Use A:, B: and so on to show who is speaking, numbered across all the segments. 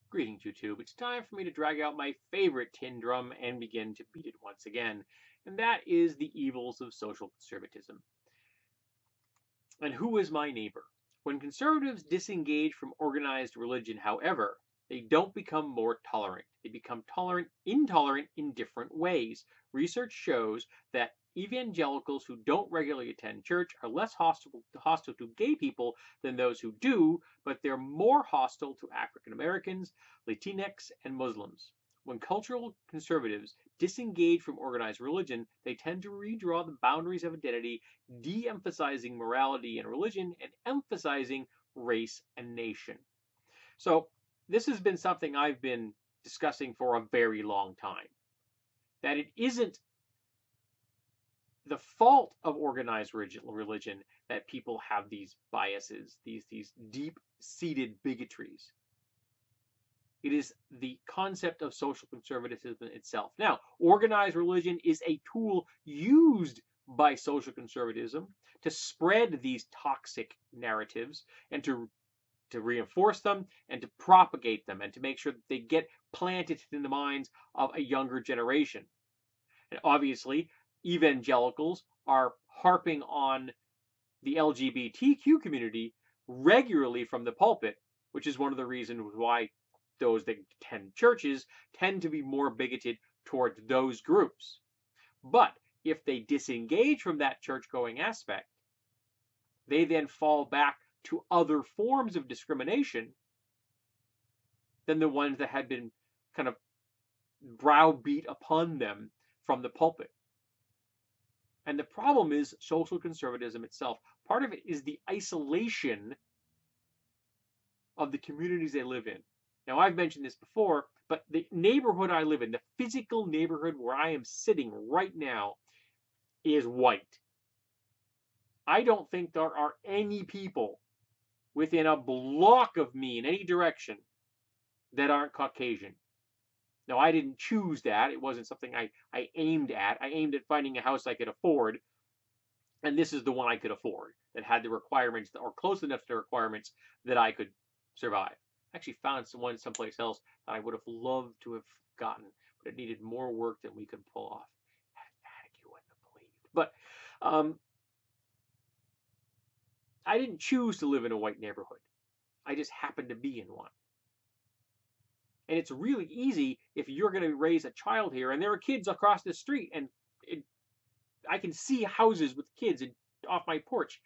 A: Greetings, YouTube. It's time for me to drag out my favorite tin drum and begin to beat it once again, and that is the evils of social conservatism. And who is my neighbor? When conservatives disengage from organized religion, however, they don't become more tolerant. They become intolerant in different ways. Research shows that evangelicals who don't regularly attend church are less hostile to gay people than those who do, but they're more hostile to African Americans, Latinx, and Muslims. When cultural conservatives disengage from organized religion, they tend to redraw the boundaries of identity, de-emphasizing morality and religion and emphasizing race and nation. So this has been something I've been discussing for a very long time. That it isn't the fault of organized religion that people have these biases, these deep-seated bigotries. It is the concept of social conservatism itself. Now, organized religion is a tool used by social conservatism to spread these toxic narratives and to reinforce them and to propagate them and to make sure that they get planted in the minds of a younger generation. And obviously, evangelicals are harping on the LGBTQ community regularly from the pulpit, which is one of the reasons why those that attend churches tend to be more bigoted towards those groups. But if they disengage from that church-going aspect, they then fall back to other forms of discrimination than the ones that had been kind of browbeat upon them from the pulpit. And the problem is social conservatism itself. Part of it is the isolation of the communities they live in. Now, I've mentioned this before, but the neighborhood I live in, the physical neighborhood where I am sitting right now, is white. I don't think there are any people within a block of me in any direction that aren't Caucasian. Now, I didn't choose that. It wasn't something I aimed at. I aimed at finding a house I could afford, and this is the one I could afford that had the requirements or close enough to the requirements that I could survive. I actually found one someplace else that I would have loved to have gotten, but it needed more work than we could pull off. You wouldn't have believed. But I didn't choose to live in a white neighborhood. I just happened to be in one. And it's really easy if you're going to raise a child here, and there are kids across the street, and I can see houses with kids off my porch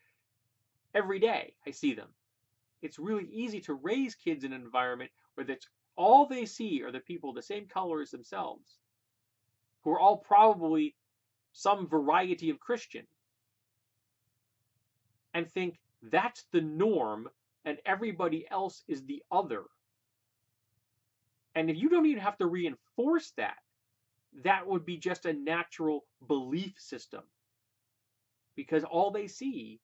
A: every day. I see them. It's really easy to raise kids in an environment where that's all they see are the people the same color as themselves, who are all probably some variety of Christian, and think that's the norm and everybody else is the other. And if you don't even have to reinforce that, that would be just a natural belief system. Because all they see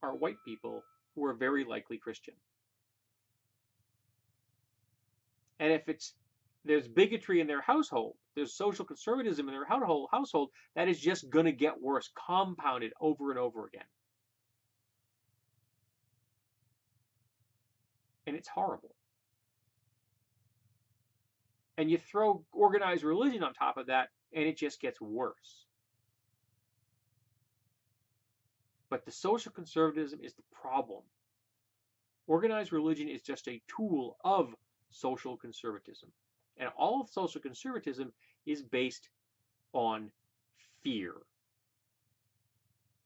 A: are white people who are very likely Christian. And if there's bigotry in their household, there's social conservatism in their household, that is just going to get worse, compounded over and over again. And it's horrible. And you throw organized religion on top of that, and it just gets worse. But the social conservatism is the problem. Organized religion is just a tool of social conservatism. And all of social conservatism is based on fear.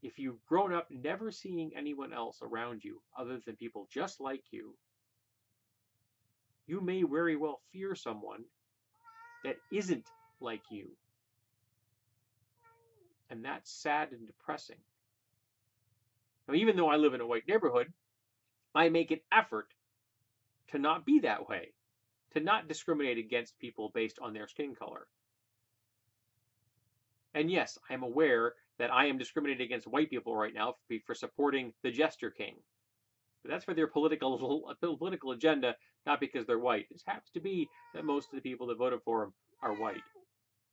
A: If you've grown up never seeing anyone else around you other than people just like you, you may very well fear someone that isn't like you. And that's sad and depressing. Now, even though I live in a white neighborhood, I make an effort to not be that way, to not discriminate against people based on their skin color. And yes, I am aware that I am discriminating against white people right now for supporting the Jester King. But that's for their political agenda, not because they're white. It happens to be that most of the people that voted for him are white.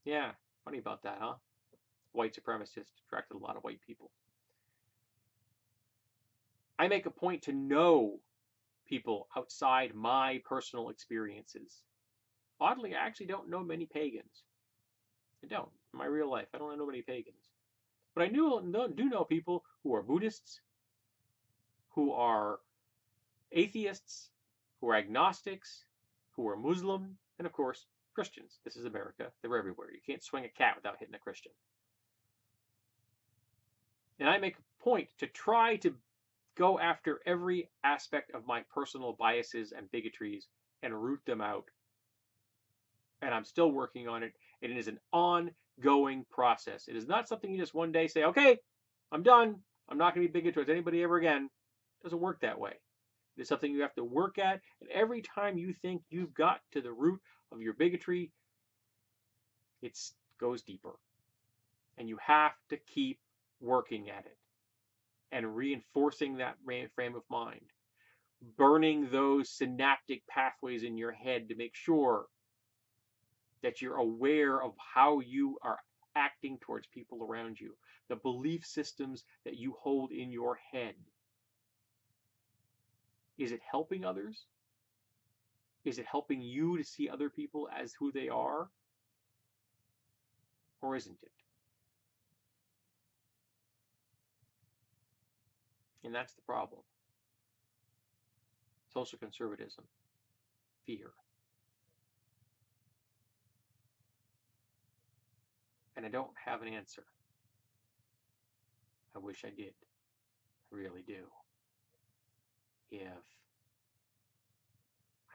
A: Yeah, funny about that, huh? White supremacists attracted a lot of white people. I make a point to know people outside my personal experiences. Oddly, I actually don't know many pagans. I don't. In my real life, I don't know many pagans. But I do know people who are Buddhists, who are atheists, who are agnostics, who are Muslim, and of course, Christians. This is America. They're everywhere. You can't swing a cat without hitting a Christian. And I make a point to try to go after every aspect of my personal biases and bigotries and root them out. And I'm still working on it. And it is an ongoing process. It is not something you just one day say, okay, I'm done. I'm not going to be bigoted towards anybody ever again. It doesn't work that way. It is something you have to work at. And every time you think you've got to the root of your bigotry, it goes deeper. And you have to keep working at it and reinforcing that frame of mind, burning those synaptic pathways in your head to make sure that you're aware of how you are acting towards people around you, the belief systems that you hold in your head. Is it helping others? Is it helping you to see other people as who they are? Or isn't it? And that's the problem. Social conservatism, fear. And I don't have an answer. I wish I did. I really do. If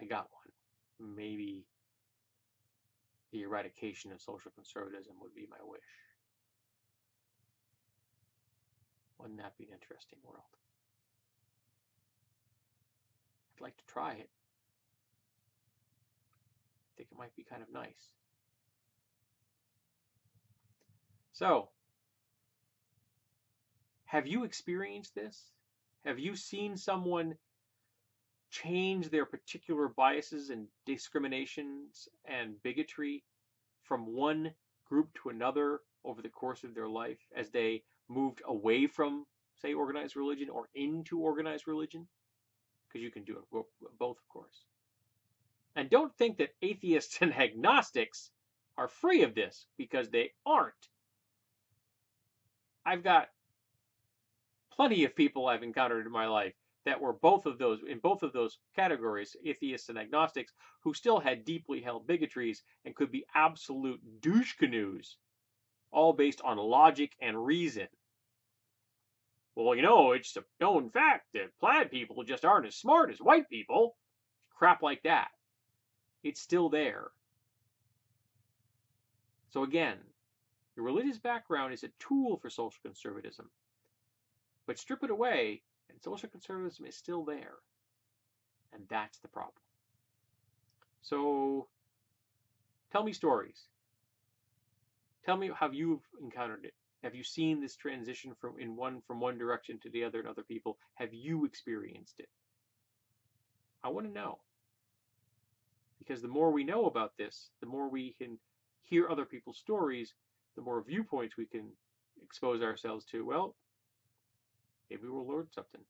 A: I got one, maybe the eradication of social conservatism would be my wish. Wouldn't that be an interesting world? I'd like to try it. I think it might be kind of nice. So, have you experienced this? Have you seen someone change their particular biases and discriminations and bigotry from one group to another over the course of their life as they moved away from, say, organized religion or into organized religion? Because you can do it both, of course. And don't think that atheists and agnostics are free of this, because they aren't. I've got plenty of people I've encountered in my life that were in both of those categories, atheists and agnostics, who still had deeply held bigotries and could be absolute douche canoes, all based on logic and reason. Well, you know, it's a known fact that plaid people just aren't as smart as white people. Crap like that. It's still there. So again, your religious background is a tool for social conservatism. But strip it away, and social conservatism is still there. And that's the problem. So tell me stories. Tell me how you've encountered it. Have you seen this transition from one direction to the other in other people? Have you experienced it? I want to know. Because the more we know about this, the more we can hear other people's stories, the more viewpoints we can expose ourselves to. Well, maybe we'll learn something.